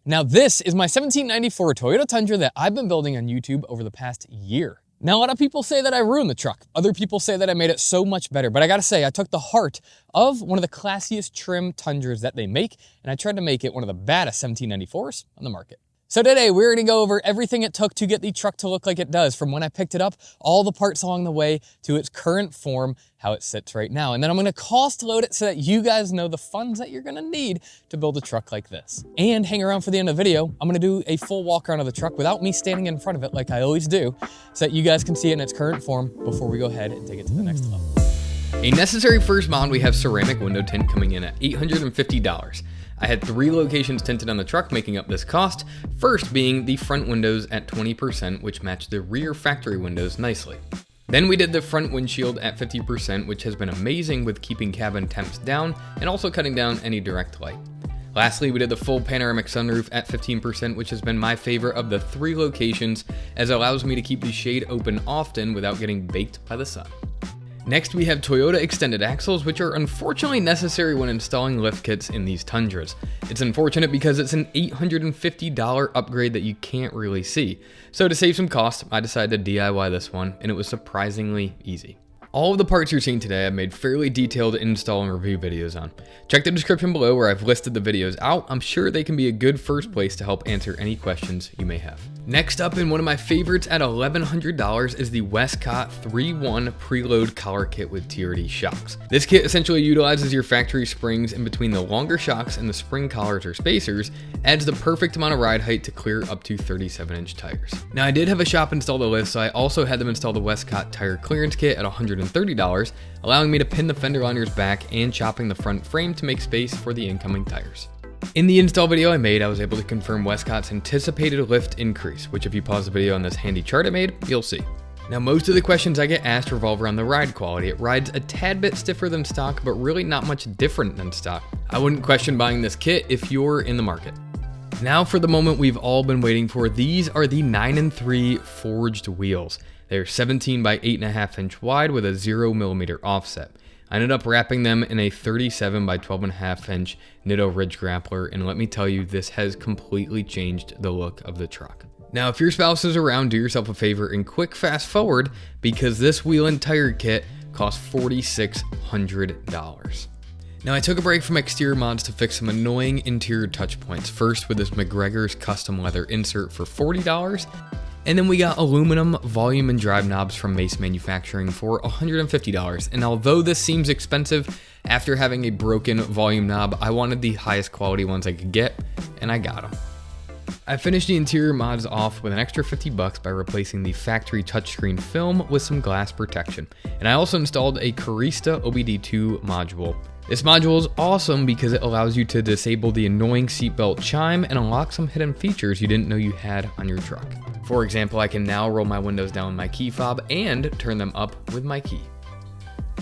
Now this is my 1794 Toyota Tundra that I've been building on YouTube over the past year. Now a lot of people say that I ruined the truck. Other people say that I made it so much better, but I gotta say, I took the heart of one of the classiest trim Tundras that they make, and I tried to make it one of the baddest 1794s on the market. So today we're gonna go over everything it took to get the truck to look like it does, from when I picked it up, all the parts along the way, to its current form, how it sits right now. And then I'm gonna cost load it so that you guys know the funds that you're gonna need to build a truck like this. And hang around for the end of the video, I'm gonna do a full walk around of the truck without me standing in front of it like I always do, so that you guys can see it in its current form before we go ahead and take it to the next level. A necessary first mod, we have ceramic window tint coming in at $850. I had 3 locations tinted on the truck making up this cost, first being the front windows at 20%, which matched the rear factory windows nicely. Then we did the front windshield at 50%, which has been amazing with keeping cabin temps down and also cutting down any direct light. Lastly, we did the full panoramic sunroof at 15%, which has been my favorite of the 3 locations, as it allows me to keep the shade open often without getting baked by the sun. Next, we have Toyota extended axles, which are unfortunately necessary when installing lift kits in these Tundras. It's unfortunate because it's an $850 upgrade that you can't really see. So to save some cost, I decided to DIY this one, and it was surprisingly easy. All of the parts you're seeing today I've made fairly detailed install and review videos on. Check the description below where I've listed the videos out. I'm sure they can be a good first place to help answer any questions you may have. Next up, and one of my favorites at $1,100, is the Westcott 3-1 preload collar kit with TRD shocks. This kit essentially utilizes your factory springs in between the longer shocks and the spring collars or spacers, adds the perfect amount of ride height to clear up to 37-inch tires. Now I did have a shop install the lift, so I also had them install the Westcott tire clearance kit at $130, allowing me to pin the fender liners back and chopping the front frame to make space for the incoming tires. In the install video I made, I was able to confirm Westcott's anticipated lift increase, which if you pause the video on this handy chart I made, you'll see. Now most of the questions I get asked revolve around the ride quality. It rides a tad bit stiffer than stock, but really not much different than stock. I wouldn't question buying this kit if you're in the market. Now for the moment we've all been waiting for. These are the 9-3 forged wheels. They're 17 by 8.5 inch wide with a 0mm offset. I ended up wrapping them in a 37 by 12.5 inch Nitto Ridge Grappler, and let me tell you, this has completely changed the look of the truck. Now, if your spouse is around, do yourself a favor and quick fast forward, because this wheel and tire kit costs $4,600. Now, I took a break from exterior mods to fix some annoying interior touch points. First with this McGregor's custom leather insert for $40. And then we got aluminum volume and drive knobs from Mace Manufacturing for $150. And although this seems expensive, after having a broken volume knob, I wanted the highest quality ones I could get, and I got them. I finished the interior mods off with an extra $50 by replacing the factory touchscreen film with some glass protection. And I also installed a Carista OBD2 module. This module is awesome because it allows you to disable the annoying seatbelt chime and unlock some hidden features you didn't know you had on your truck. For example, I can now roll my windows down with my key fob and turn them up with my key.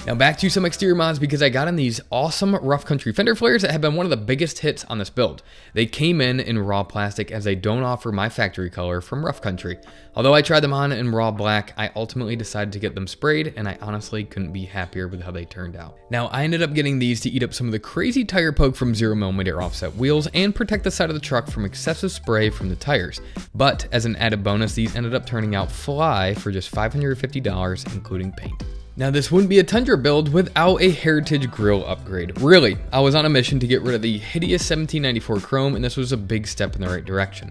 Now back to some exterior mods, because I got in these awesome rough country fender flares that have been one of the biggest hits on this build. They came in raw plastic, as they don't offer my factory color from rough country. Although I tried them on in raw black, I ultimately decided to get them sprayed, and I honestly couldn't be happier with how they turned out. Now I ended up getting these to eat up some of the crazy tire poke from 0mm offset wheels and protect the side of the truck from excessive spray from the tires. But as an added bonus, these ended up turning out fly for just $550, including paint. Now this wouldn't be a Tundra build without a heritage grille upgrade. Really, I was on a mission to get rid of the hideous 1794 chrome, and this was a big step in the right direction.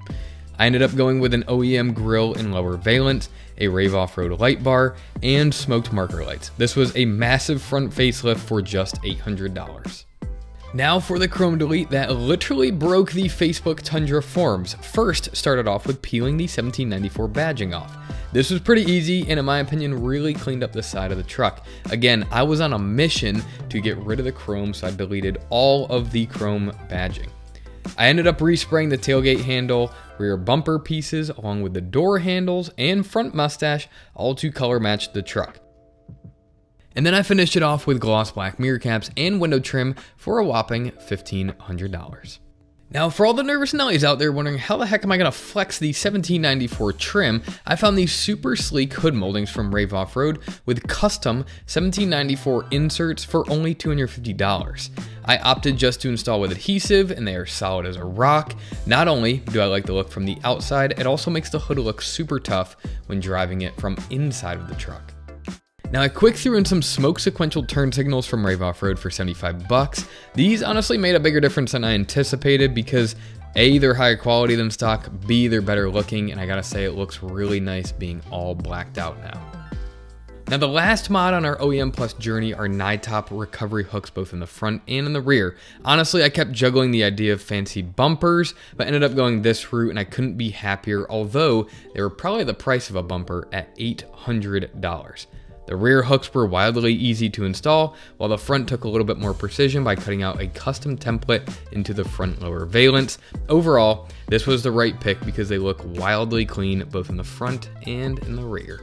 I ended up going with an OEM grille in lower valence, a Rave Offroad light bar, and smoked marker lights. This was a massive front facelift for just $800. Now for the chrome delete that literally broke the Facebook Tundra forums. First, started off with peeling the 1794 badging off. This was pretty easy, and in my opinion really cleaned up the side of the truck. Again, I was on a mission to get rid of the chrome, so I deleted all of the chrome badging. I ended up respraying the tailgate handle, rear bumper pieces, along with the door handles and front mustache, all to color match the truck. And then I finished it off with gloss black mirror caps and window trim for a whopping $1,500. Now, for all the nervous Nellies out there wondering how the heck am I going to flex the 1794 trim, I found these super sleek hood moldings from Rave Offroad with custom 1794 inserts for only $250. I opted just to install with adhesive, and they are solid as a rock. Not only do I like the look from the outside, it also makes the hood look super tough when driving it from inside of the truck. Now, I quick threw in some smoke sequential turn signals from Rave Offroad for 75 bucks. These honestly made a bigger difference than I anticipated because A, they're higher quality than stock, B, they're better looking, and I gotta say it looks really nice being all blacked out now. Now, the last mod on our OEM Plus journey are Nitto recovery hooks both in the front and in the rear. Honestly, I kept juggling the idea of fancy bumpers, but ended up going this route and I couldn't be happier, although they were probably the price of a bumper at $800. The rear hooks were wildly easy to install, while the front took a little bit more precision by cutting out a custom template into the front lower valence. Overall, this was the right pick because they look wildly clean both in the front and in the rear.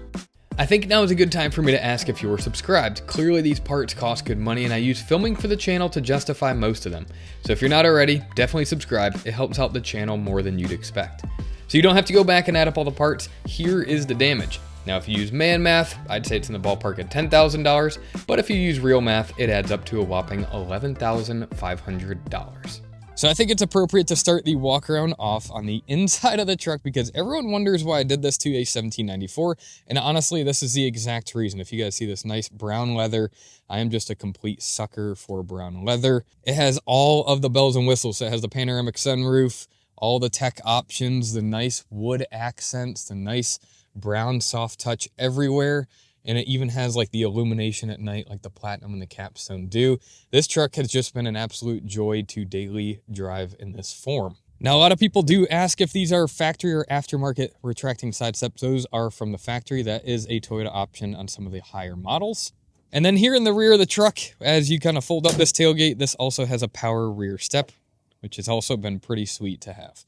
I think now is a good time for me to ask if you are subscribed. Clearly these parts cost good money and I use filming for the channel to justify most of them. So if you're not already, definitely subscribe. It helps out the channel more than you'd expect. So you don't have to go back and add up all the parts. Here is the damage. Now, if you use man math, I'd say it's in the ballpark at $10,000, but if you use real math, it adds up to a whopping $11,500. So I think it's appropriate to start the walk around off on the inside of the truck because everyone wonders why I did this to a 1794, and honestly, this is the exact reason. If you guys see this nice brown leather, I am just a complete sucker for brown leather. It has all of the bells and whistles. So it has the panoramic sunroof, all the tech options, the nice wood accents, the nice brown soft touch everywhere, and it even has like the illumination at night like the platinum and the capstone do. This truck has just been an absolute joy to daily drive in this form. Now, a lot of people do ask if these are factory or aftermarket retracting side steps. Those are from the factory. That is a Toyota option on some of the higher models. And then here in the rear of the truck, as you kind of fold up this tailgate, this also has a power rear step, which has also been pretty sweet to have.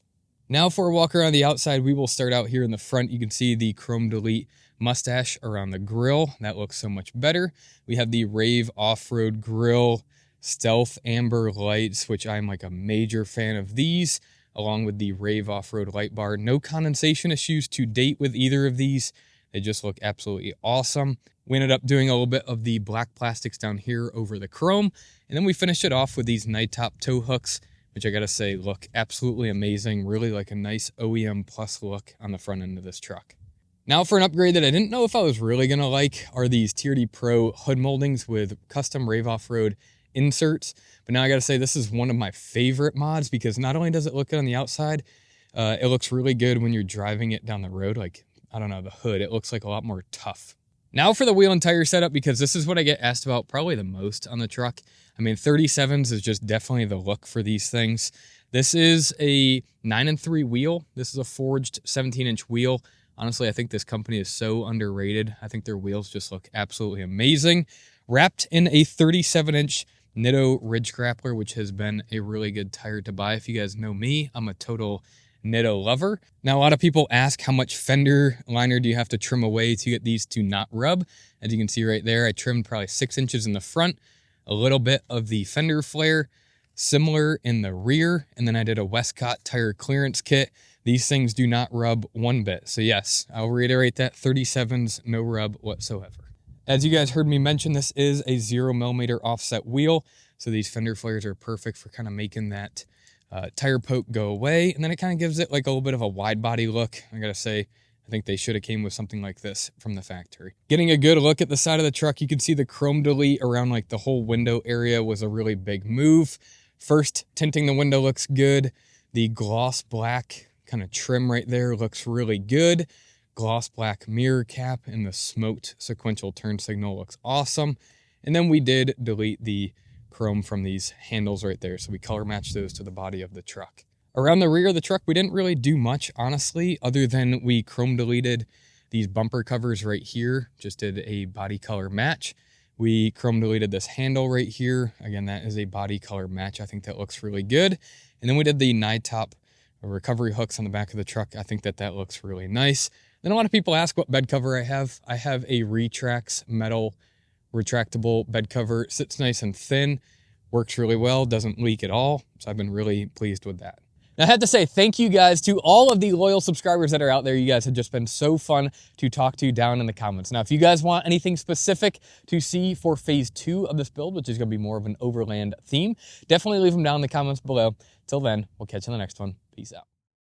Now for a walk around the outside, we will start out here in the front. You can see the chrome delete mustache around the grille. That looks so much better. We have the Rave Offroad grille stealth amber lights, which I'm like a major fan of these, along with the Rave Offroad light bar. No condensation issues to date with either of these. They just look absolutely awesome. We ended up doing a little bit of the black plastics down here over the chrome, and then we finished it off with these Nitto tow hooks, which I gotta say look absolutely amazing. Really like a nice OEM plus look on the front end of this truck. Now for an upgrade that I didn't know if I was really gonna like are these TRD Pro hood moldings with custom Rave Offroad inserts. But now I gotta say this is one of my favorite mods because not only does it look good on the outside, it looks really good when you're driving it down the road. Like, I don't know, the hood, it looks like a lot more tough. Now for the wheel and tire setup, because this is what I get asked about probably the most on the truck. I mean, 37s is just definitely the look for these things. This is a 9-3 wheel. This is a forged 17-inch wheel. Honestly, I think this company is so underrated. I think their wheels just look absolutely amazing. Wrapped in a 37-inch Nitto Ridge Grappler, which has been a really good tire to buy. If you guys know me, I'm a total Nitto lover. Now, a lot of people ask how much fender liner do you have to trim away to get these to not rub. As you can see right there, I trimmed probably 6 inches in the front, a little bit of the fender flare, similar in the rear, and then I did a Westcott tire clearance kit. These things do not rub one bit. So yes, I'll reiterate that, 37s, no rub whatsoever. As you guys heard me mention, this is a 0mm offset wheel. So these fender flares are perfect for kind of making that tire poke go away. And then it kind of gives it like a little bit of a wide body look. I gotta say, I think they should have came with something like this from the factory. Getting a good look at the side of the truck, you can see the chrome delete around like the whole window area was a really big move. First, tinting the window looks good. The gloss black kind of trim right there looks really good. Gloss black mirror cap and the smoked sequential turn signal looks awesome. And then we did delete the chrome from these handles right there. So we color matched those to the body of the truck. Around the rear of the truck, we didn't really do much, honestly, other than we chrome deleted these bumper covers right here. Just did a body color match. We chrome deleted this handle right here. Again, that is a body color match. I think that looks really good. And then we did the Nitto recovery hooks on the back of the truck. I think that that looks really nice. Then a lot of people ask what bed cover I have. I have a Retrax metal retractable bed cover. It sits nice and thin, works really well, doesn't leak at all. So I've been really pleased with that. Now, I have to say thank you guys to all of the loyal subscribers that are out there. You guys have just been so fun to talk to down in the comments. Now, if you guys want anything specific to see for phase 2 of this build, which is going to be more of an overland theme, definitely leave them down in the comments below. Till then, we'll catch you in the next one. Peace out.